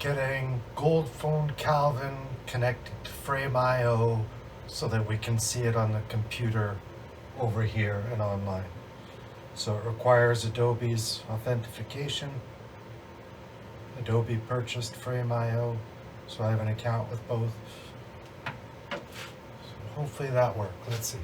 getting gold phone Calvin connected to Frame IO so that we can see it on the computer over here and online. So it requires Adobe's authentication. Adobe purchased Frame IO, so I have an account with both. So hopefully that worked. Let's see.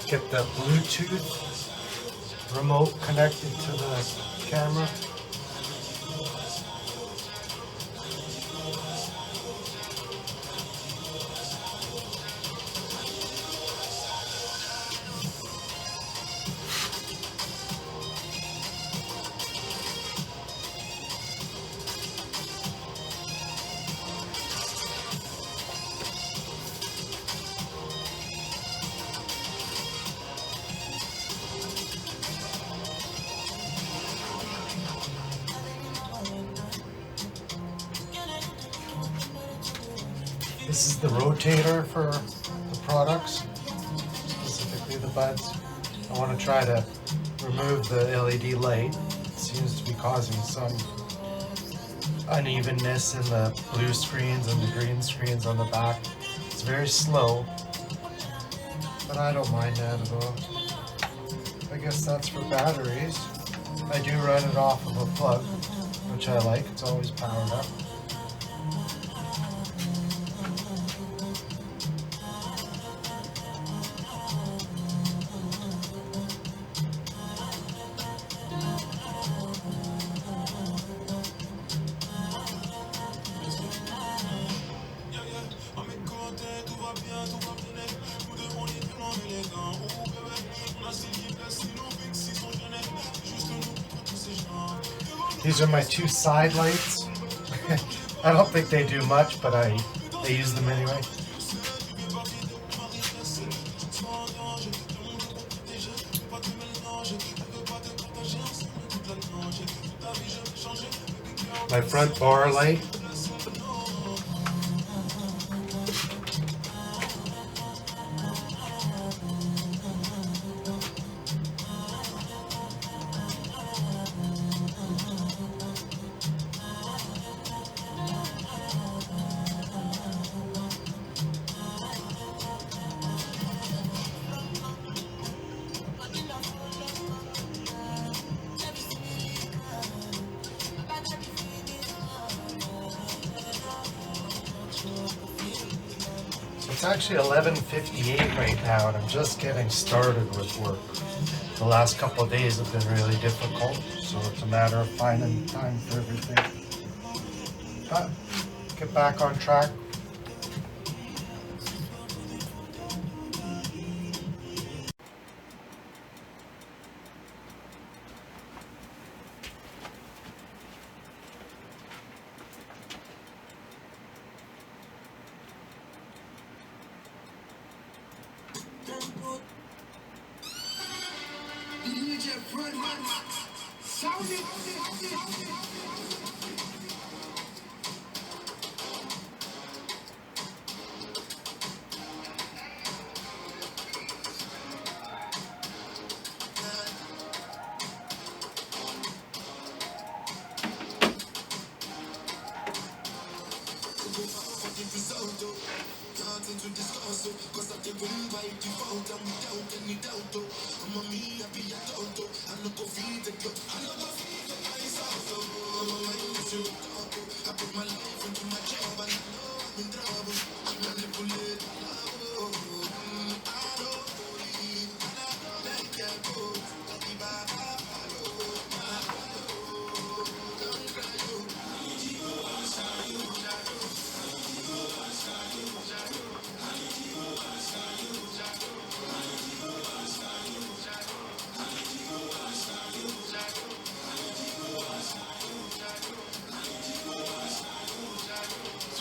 Get the Bluetooth remote connected to the camera. This is the rotator for the products, specifically the buds. I want to try to remove the LED light. It seems to be causing some unevenness in the blue screens and the green screens on the back. It's very slow, but I don't mind that at all. I guess that's for batteries. I do run it off of a plug, which I like. It's always powered up. These are my two side lights. I don't think they do much, but I use them anyway. My front bar light. It's actually 11:58 right now, and I'm just getting started with work. The last couple of days have been really difficult, so it's a matter of finding time for everything. But get back on track.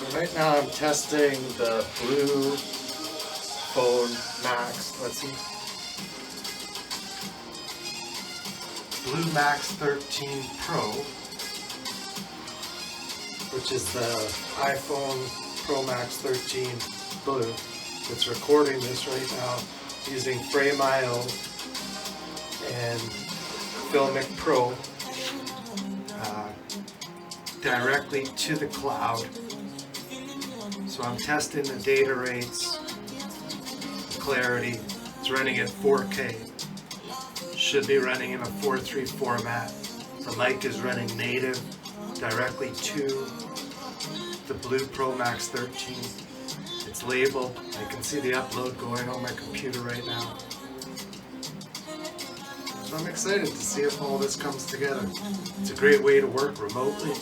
So right now I'm testing the Blue Phone Max. Let's see. Blue Max 13 Pro, which is the iPhone Pro Max 13 Blue. It's recording this right now using Frame.io and Filmic Pro directly to the cloud. So I'm testing the data rates, clarity. It's running at 4K. Should be running in a 4:3 format. The mic is running native directly to the Blue Pro Max 13. It's labeled. I can see the upload going on my computer right now. So I'm excited to see if all this comes together. It's a great way to work remotely.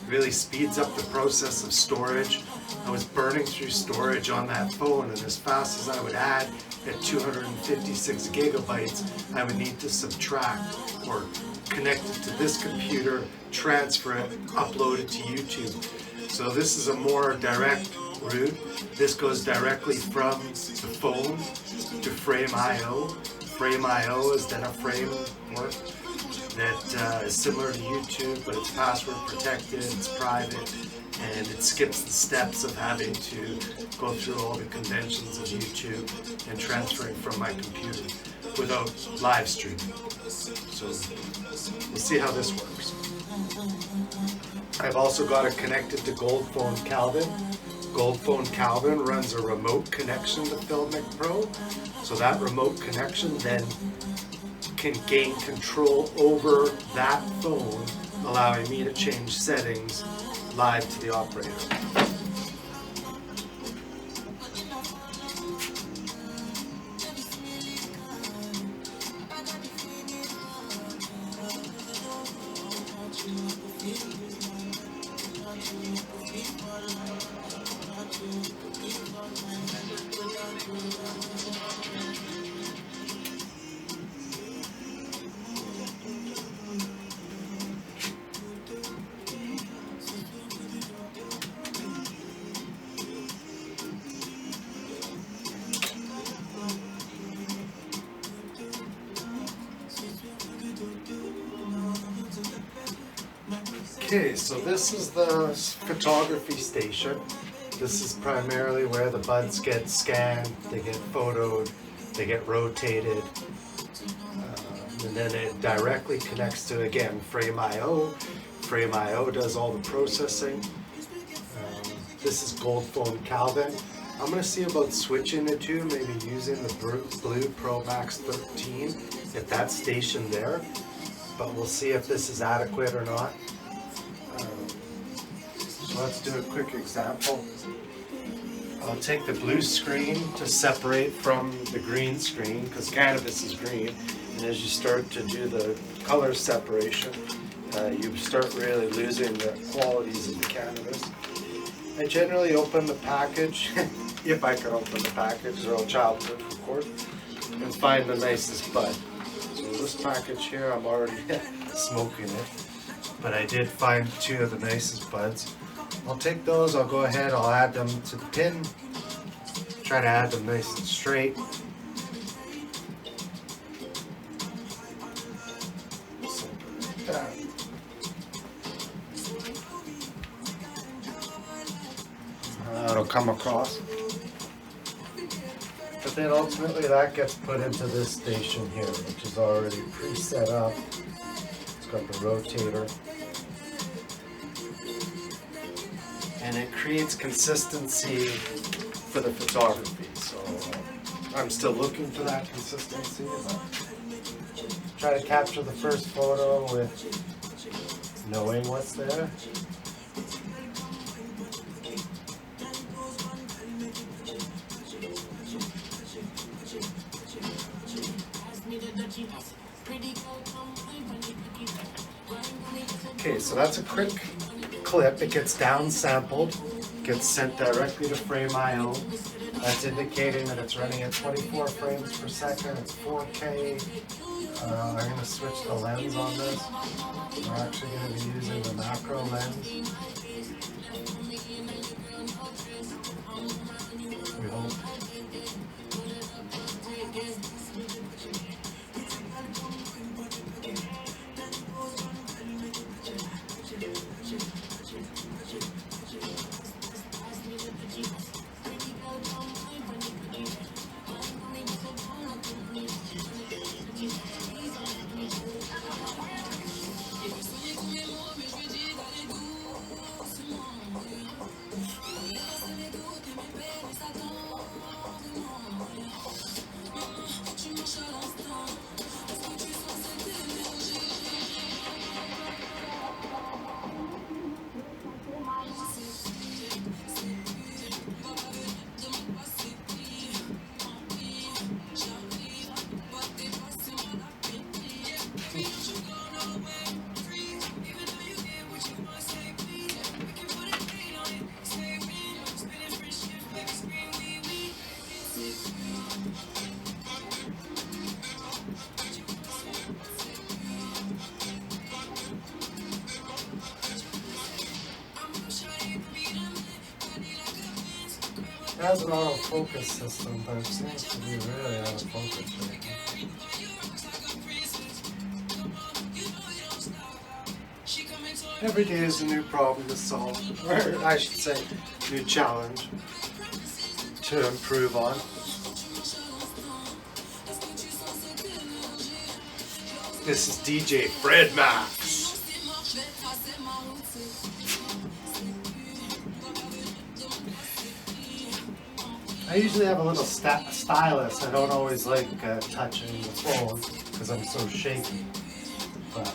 Really speeds up the process of storage. I was burning through storage on that phone, and as fast as I would add at 256 gigabytes, I would need to subtract or connect it to this computer, transfer it, upload it to YouTube. So this is a more direct route. This goes directly from the phone to Frame.io. Frame.io is then a framework that is similar to YouTube, but it's password protected, it's private, and it skips the steps of having to go through all the conventions of YouTube and transferring from my computer without live streaming. So we'll see how this works. I've also got it connected to Goldphone Calvin. Goldphone Calvin runs a remote connection to Filmic Pro, so that remote connection then can gain control over that phone, allowing me to change settings live to the operator. Okay, so this is the photography station. This is primarily where the buds get scanned, they get photoed, they get rotated, and then it directly connects to, again, Frame.io. Frame.io does all the processing. This is Goldphone Calvin. I'm going to see about switching the two, maybe using the Blue Pro Max 13 at that station there, but we'll see if this is adequate or not. So let's do a quick example. I'll take the blue screen to separate from the green screen, because cannabis is green, and as you start to do the color separation, you start really losing the qualities of the cannabis. I generally open the package, if I can open the package, they're all childproof of course, and find the nicest bud. So this package here, I'm already smoking it, but I did find two of the nicest buds. I'll take those, I'll go ahead, I'll add them to the pin, try to add them nice and straight. that. It'll come across. But then ultimately that gets put into this station here, which is already pre-set up. It's got the rotator. And it creates consistency for the photography. So I'm still looking for that consistency. But try to capture the first photo with knowing what's there. Okay, so that's a quick clip. It gets down-sampled, gets sent directly to Frame.io. That's indicating that it's running at 24 frames per second. It's 4K. I'm going to switch the lens on this. We're actually going to be using the macro lens. We hope. It has an autofocus system, but it seems to be really out of focus right now. Every day is a new problem to solve, or I should say, new challenge to improve on. This is DJ Fred Max. I usually have a little stylus. I don't always like touching the phone because I'm so shaky. But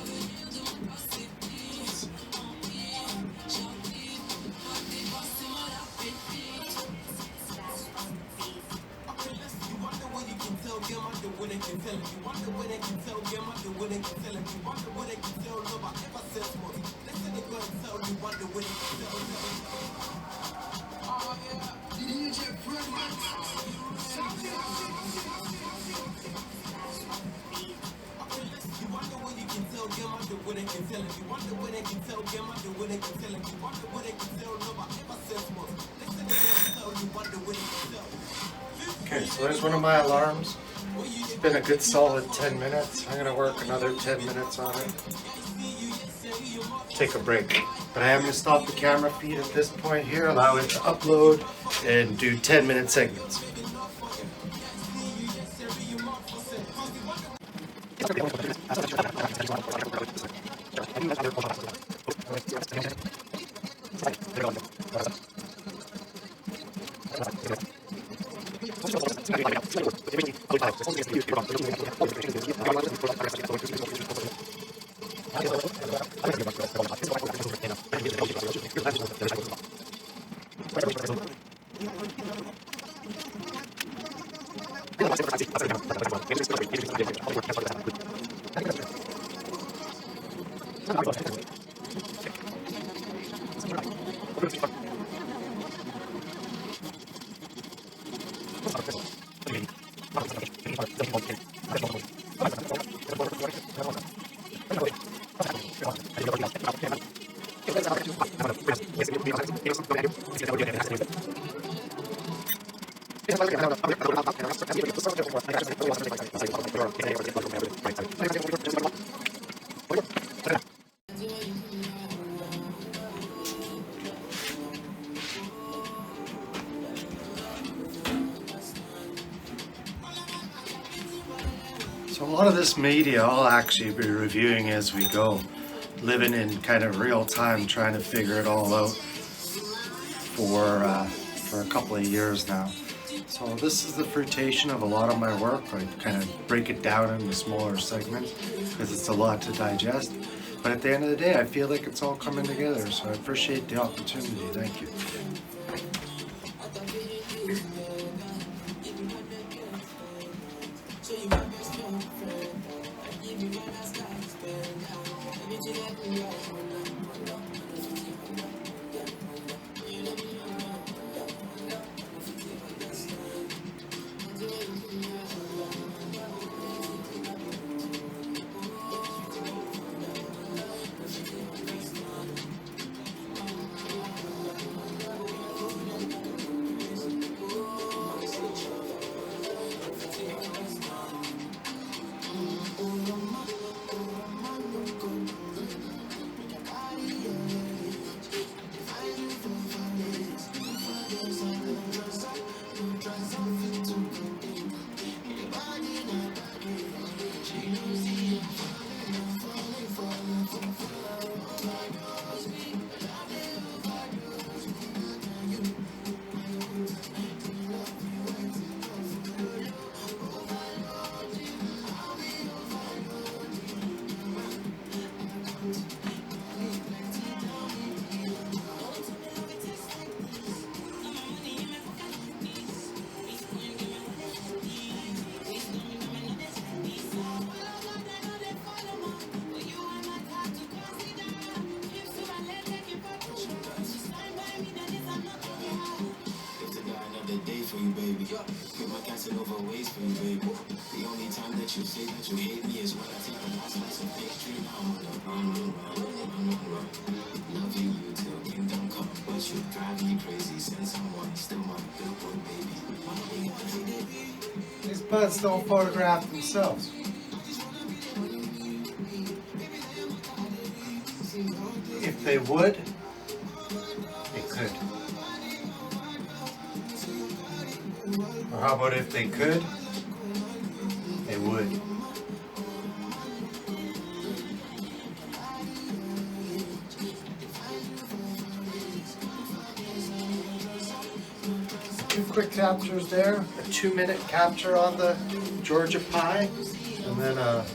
okay, so there's one of my alarms. It's been a good solid 10 minutes. I'm going to work another 10 minutes on it. Take a break. But I am going to stop the camera feed at this point here, allow it to upload, and do 10-minute segments. lot of this media I'll actually be reviewing as we go, living in kind of real time, trying to figure it all out for a couple of years now. So this is the fruitation of a lot of my work. I kind of break it down into smaller segments because it's a lot to digest. But at the end of the day, I feel like it's all coming together. So I appreciate the opportunity. Thank you. For you, baby. Put my casting over waist for you, baby. The only time that you say that you hate me is when I take the last slice of pastry. Now I'm on the run. Love you, you till kingdom come, but you drive me crazy. Send someone, still my billboard, baby. These buds don't photograph themselves. If they would, they could. Or how about if they could, they would. Two quick captures there, a 2-minute capture on the Georgia pie, and then a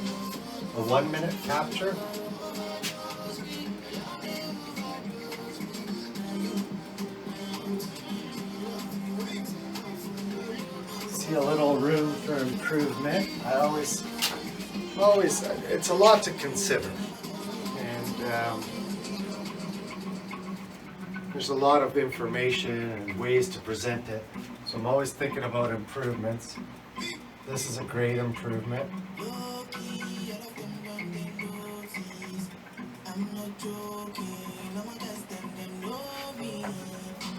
1-minute capture. See a little room for improvement. I always, it's a lot to consider, and there's a lot of information and ways to present it, so I'm always thinking about improvements. This is a great improvement.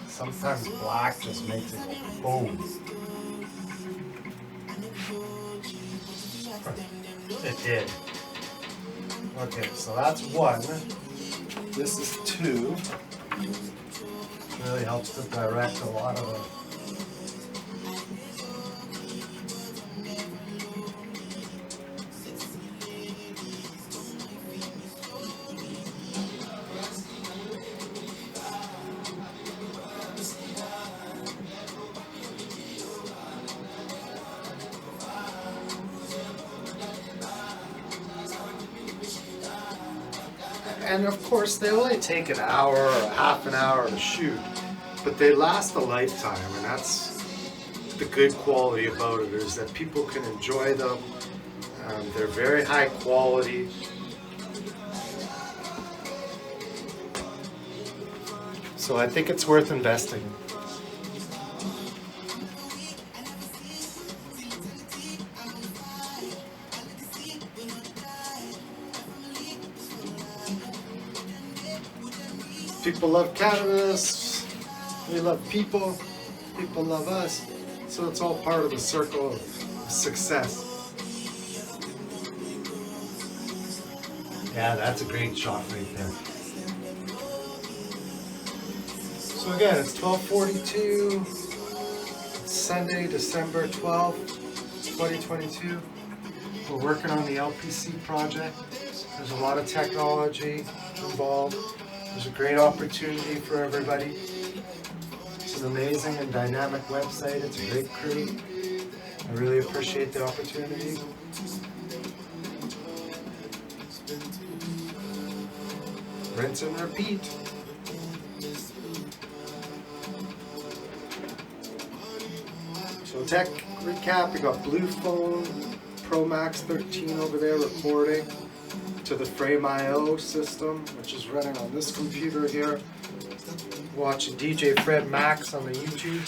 Sometimes black just makes it go boom. It did. Okay, so that's 1. This is 2. Really helps to direct a lot of it. And of course, they only take an hour or half an hour to shoot, but they last a lifetime, and that's the good quality about it, is that people can enjoy them. They're very high quality. So I think it's worth investing. People love cannabis, we love people, people love us, so it's all part of the circle of success. Yeah, that's a great shot right there. So again, it's 12:42, it's Sunday, December 12th, 2022. We're working on the LPC project. There's a lot of technology involved. There's a great opportunity for everybody. It's an amazing and dynamic website. It's a great crew. I really appreciate the opportunity. Rinse and repeat. So tech recap, we got Blue Phone Pro Max 13 over there recording to the Frame IO system, which is running on this computer here. Watching DJ Fred Max on the YouTube.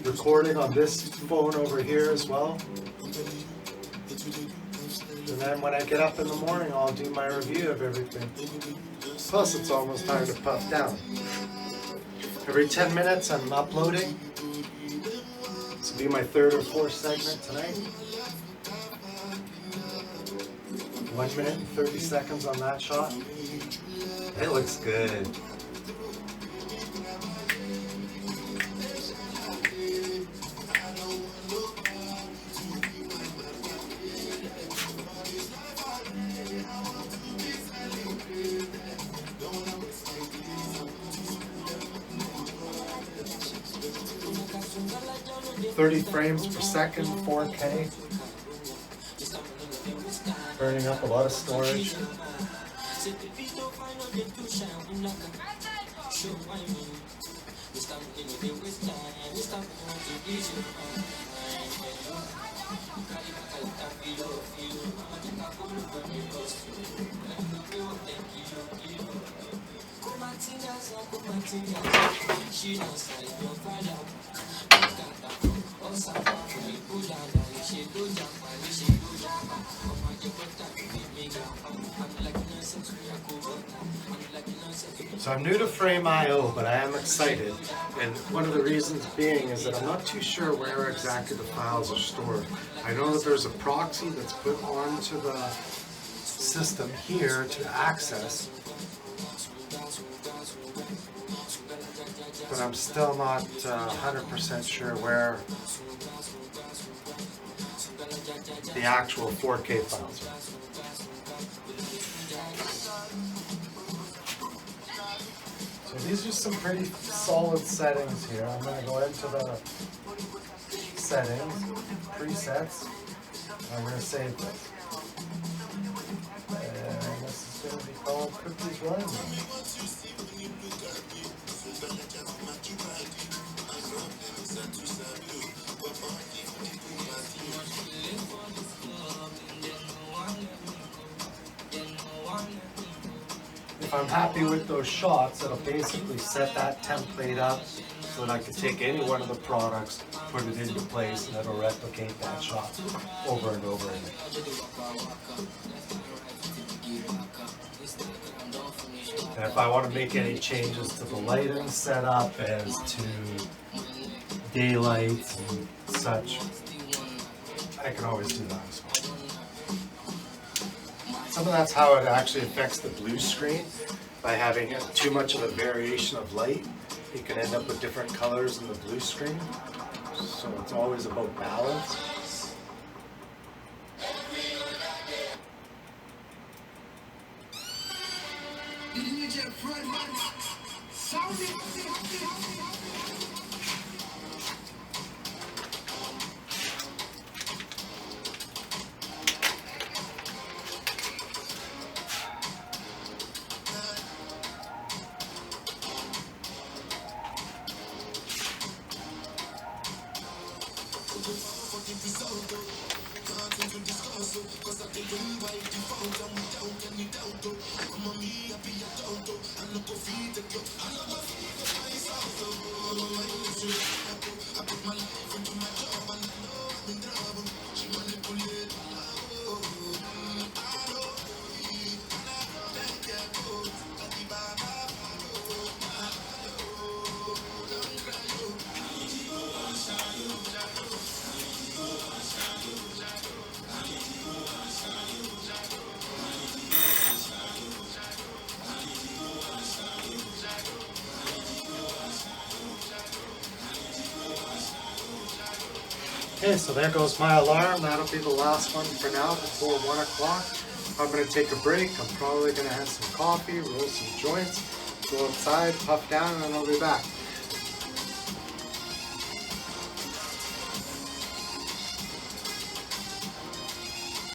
Recording on this phone over here as well. And then when I get up in the morning, I'll do my review of everything. Plus, it's almost time to puff down. Every 10 minutes, I'm uploading. This will be my third or fourth segment tonight. 1 minute and 30 seconds on that shot. It looks good. .30 frames per second, 4K. Burning up a lot of storage. So I'm new to Frame IO, but I am excited, and one of the reasons being is that I'm not too sure where exactly the files are stored. I know that there's a proxy that's put onto the system here to access, but I'm still not 100% sure where the actual 4K files are. So these are some pretty solid settings here. I'm going to go into the settings, presets, and I'm going to save this. And this is going to be called Cookies Running. If I'm happy with those shots, it'll basically set that template up so that I can take any one of the products, put it into place, and it'll replicate that shot over and over again. And if I want to make any changes to the lighting setup as to daylight and such, I can always do that as well. Some of that's how it actually affects the blue screen. By having too much of a variation of light, you can end up with different colors in the blue screen. So it's always about balance. Okay, so there goes my alarm. That'll be the last one for now before 1 o'clock. I'm going to take a break. I'm probably going to have some coffee, roll some joints, go outside, puff down, and then I'll be back.